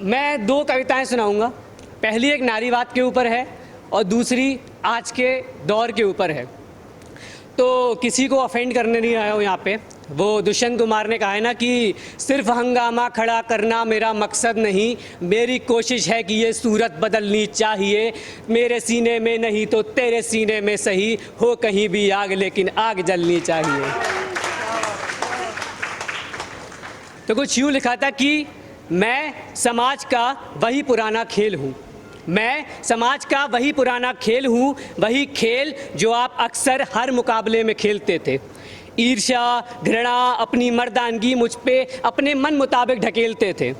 मैं दो कविताएं सुनाऊंगा। पहली एक नारीवाद के ऊपर है और दूसरी आज के दौर के ऊपर है। तो किसी को ऑफेंड करने नहीं आया हूँ यहाँ पे। वो दुष्यंत कुमार ने कहा है ना कि सिर्फ हंगामा खड़ा करना मेरा मकसद नहीं, मेरी कोशिश है कि ये सूरत बदलनी चाहिए। मेरे सीने में नहीं तो तेरे सीने में सही, हो कहीं भी आग लेकिन आग जलनी चाहिए। तो कुछ यूँ लिखा था कि मैं समाज का वही पुराना खेल हूँ, मैं समाज का वही पुराना खेल हूँ, वही खेल जो आप अक्सर हर मुकाबले में खेलते थे। ईर्ष्या, घृणा, अपनी मर्दानगी मुझ पे अपने मन मुताबिक ढकेलते थे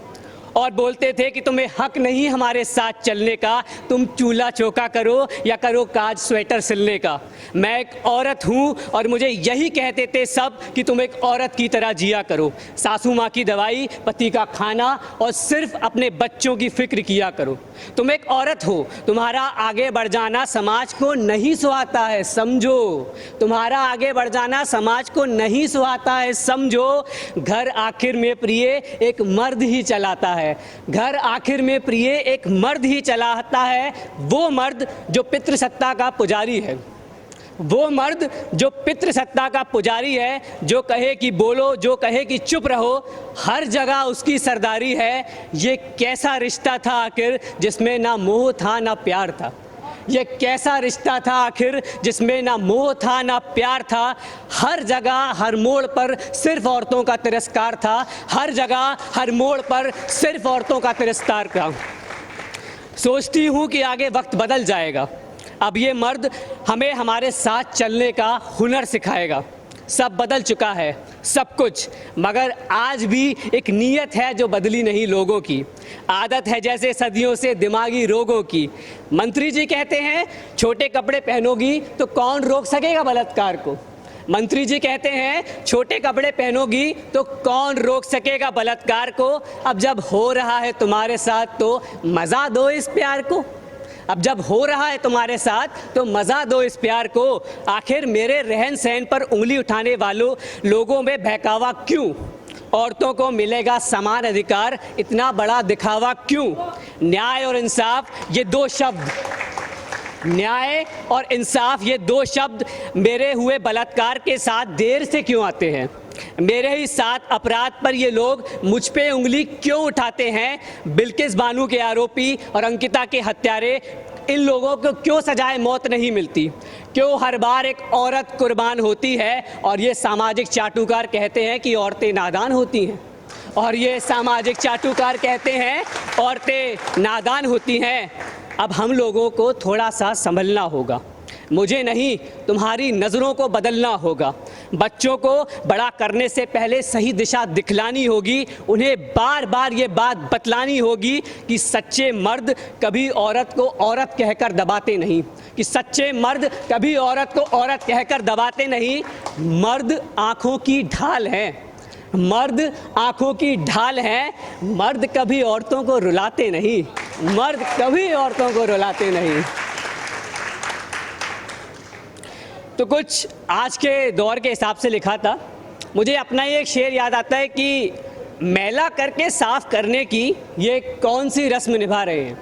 और बोलते थे कि तुम्हें हक नहीं हमारे साथ चलने का, तुम चूल्हा चौका करो या करो काज स्वेटर सिलने का। मैं एक औरत हूँ और मुझे यही कहते थे सब कि तुम एक औरत की तरह जिया करो, सासू माँ की दवाई, पति का खाना और सिर्फ अपने बच्चों की फिक्र किया करो। तुम एक औरत हो, तुम्हारा आगे बढ़ जाना समाज को नहीं सुहाता है, समझो। तुम्हारा आगे बढ़ जाना समाज को नहीं सुहाता है, समझो। घर आखिर में प्रिय एक मर्द ही चलाता है, घर आखिर में प्रिय एक मर्द ही चलाता है। वो मर्द जो पितृसत्ता का पुजारी है, वो मर्द जो पितृसत्ता का पुजारी है, जो कहे कि बोलो, जो कहे कि चुप रहो, हर जगह उसकी सरदारी है। ये कैसा रिश्ता था आखिर जिसमें ना मोह था ना प्यार था, ये कैसा रिश्ता था आखिर जिसमें ना मोह था ना प्यार था। हर जगह हर मोड़ पर सिर्फ औरतों का तिरस्कार था, हर जगह हर मोड़ पर सिर्फ औरतों का तिरस्कार था। सोचती हूँ कि आगे वक्त बदल जाएगा, अब ये मर्द हमें हमारे साथ चलने का हुनर सिखाएगा। सब बदल चुका है सब कुछ, मगर आज भी एक नीयत है जो बदली नहीं लोगों की। आदत है जैसे सदियों से दिमागी रोगों की। मंत्री जी कहते हैं छोटे कपड़े पहनोगी तो कौन रोक सकेगा बलात्कार को। मंत्री जी कहते हैं छोटे कपड़े पहनोगी तो कौन रोक सकेगा बलात्कार को। अब जब हो रहा है तुम्हारे साथ तो मज़ा दो इस प्यार को, अब जब हो रहा है तुम्हारे साथ तो मज़ा दो इस प्यार को। आखिर मेरे रहन सहन पर उंगली उठाने वालों लोगों में बहकावा क्यों। औरतों को मिलेगा समान अधिकार, इतना बड़ा दिखावा क्यों। न्याय और इंसाफ ये दो शब्द, न्याय और इंसाफ ये दो शब्द मेरे हुए बलात्कार के साथ देर से क्यों आते हैं। मेरे ही साथ अपराध पर ये लोग मुझ पे उंगली क्यों उठाते हैं। बिल्किस बानो के आरोपी और अंकिता के हत्यारे, इन लोगों को क्यों सजाए मौत नहीं मिलती, क्यों हर बार एक औरत कुर्बान होती है। और ये सामाजिक चाटुकार कहते हैं कि औरतें नादान होती हैं, और ये सामाजिक चाटुकार कहते हैं औरतें नादान होती हैं। अब हम लोगों को थोड़ा सा संभलना होगा, मुझे नहीं तुम्हारी नज़रों को बदलना होगा। बच्चों को बड़ा करने से पहले सही दिशा दिखलानी होगी, उन्हें बार बार ये बात बतलानी होगी कि सच्चे मर्द कभी औरत को औरत कहकर दबाते नहीं, कि सच्चे मर्द कभी औरत को औरत कहकर दबाते नहीं। मर्द आँखों की ढाल है, मर्द आँखों की ढाल है, मर्द कभी औरतों को रुलाते नहीं, मर्द कभी औरतों को रुलाते नहीं। तो कुछ आज के दौर के हिसाब से लिखा था। मुझे अपना ही एक शेर याद आता है कि मैला करके साफ़ करने की ये कौन सी रस्म निभा रहे हैं,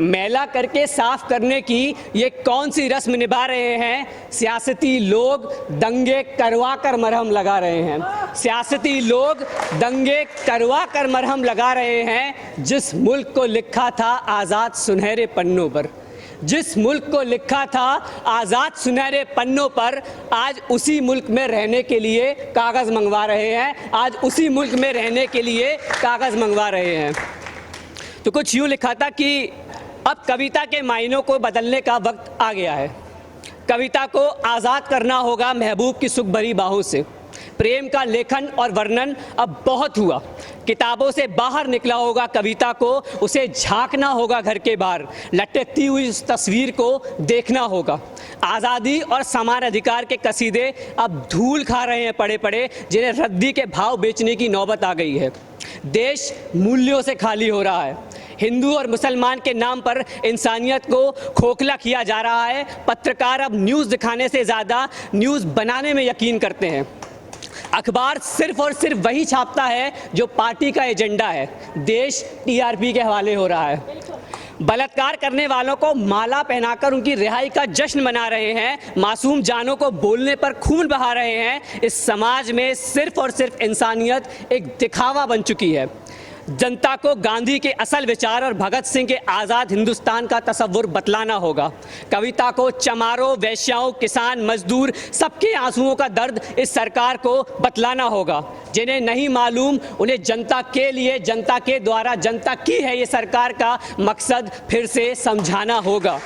मैला करके साफ़ करने की ये कौन सी रस्म निभा रहे हैं। सियासती लोग दंगे करवा कर मरहम लगा रहे हैं, सियासती लोग दंगे करवा कर मरहम लगा रहे हैं। जिस मुल्क को लिखा था आज़ाद सुनहरे पन्नों पर, जिस मुल्क को लिखा था आज़ाद सुनहरे पन्नों पर, आज उसी मुल्क में रहने के लिए कागज़ मंगवा रहे हैं, आज उसी मुल्क में रहने के लिए कागज़ मंगवा रहे हैं। तो कुछ यूँ लिखा था कि अब कविता के मायनों को बदलने का वक्त आ गया है। कविता को आज़ाद करना होगा महबूब की सुख भरी बाहों से। प्रेम का लेखन और वर्णन अब बहुत हुआ, किताबों से बाहर निकला होगा कविता को, उसे झांकना होगा घर के बाहर, लटकती हुई उस तस्वीर को देखना होगा। आज़ादी और समान अधिकार के कसीदे अब धूल खा रहे हैं पड़े पड़े, जिन्हें रद्दी के भाव बेचने की नौबत आ गई है। देश मूल्यों से खाली हो रहा है, हिंदू और मुसलमान के नाम पर इंसानियत को खोखला किया जा रहा है। पत्रकार अब न्यूज़ दिखाने से ज़्यादा न्यूज़ बनाने में यकीन करते हैं। अखबार सिर्फ और सिर्फ वही छापता है जो पार्टी का एजेंडा है। देश टीआरपी के हवाले हो रहा है। बलात्कार करने वालों को माला पहनाकर उनकी रिहाई का जश्न मना रहे हैं, मासूम जानों को बोलने पर खून बहा रहे हैं। इस समाज में सिर्फ और सिर्फ इंसानियत एक दिखावा बन चुकी है। जनता को गांधी के असल विचार और भगत सिंह के आज़ाद हिंदुस्तान का तसव्वुर बतलाना होगा। कविता को चमारों, वैश्याओं, किसान, मजदूर सबके आंसुओं का दर्द इस सरकार को बतलाना होगा। जिन्हें नहीं मालूम उन्हें जनता के लिए, जनता के द्वारा, जनता की है ये सरकार का मकसद फिर से समझाना होगा।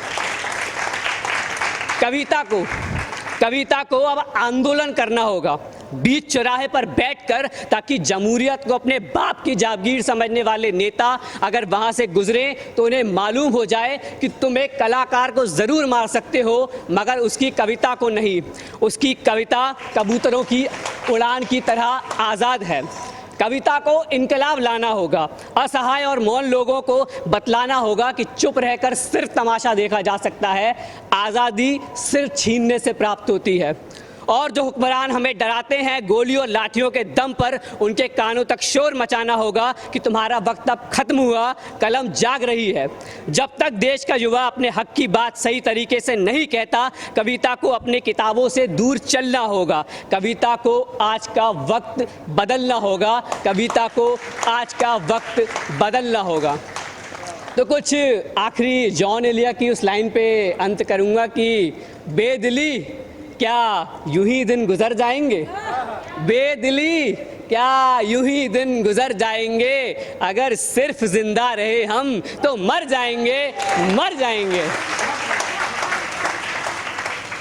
कविता को अब आंदोलन करना होगा, बीच चौराहे पर बैठकर, ताकि जमहूरियत को अपने बाप की जागीर समझने वाले नेता अगर वहां से गुजरे तो उन्हें मालूम हो जाए कि तुम एक कलाकार को ज़रूर मार सकते हो मगर उसकी कविता को नहीं। उसकी कविता कबूतरों की उड़ान की तरह आज़ाद है। कविता को इनकलाब लाना होगा। असहाय और मौन लोगों को बतलाना होगा कि चुप रहकर सिर्फ तमाशा देखा जा सकता है। आज़ादी सिर्फ छीनने से प्राप्त होती है। और जो हुक्मरान हमें डराते हैं गोलियों और लाठियों के दम पर, उनके कानों तक शोर मचाना होगा कि तुम्हारा वक्त अब खत्म हुआ, कलम जाग रही है। जब तक देश का युवा अपने हक की बात सही तरीके से नहीं कहता, कविता को अपने किताबों से दूर चलना होगा। कविता को आज का वक्त बदलना होगा। कविता को आज का वक्त बदलना होगा। तो कुछ आखिरी जॉन एलिया की उस लाइन पे अंत करूँगा कि बेदिली क्या यूं ही दिन गुजर जाएंगे, बेदिली क्या यूं ही दिन गुजर जाएंगे, अगर सिर्फ जिंदा रहे हम तो मर जाएंगे।